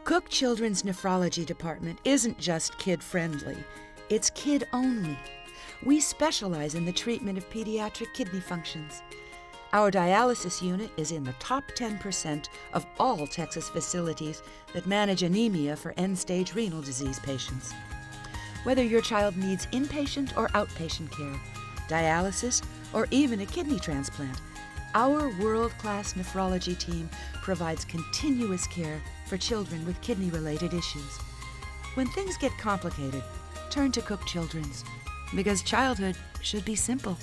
Cook Children's Nephrology Department isn't just kid-friendly, it's kid-only. We specialize in the treatment of pediatric kidney functions. Our dialysis unit is in the top 10% of all Texas facilities that manage anemia for end-stage renal disease patients. Whether your child needs inpatient or outpatient care, dialysis, or even a kidney transplant, our world-class nephrology team provides continuous care for children with kidney-related issues. When things get complicated, turn to Cook Children's, because childhood should be simple.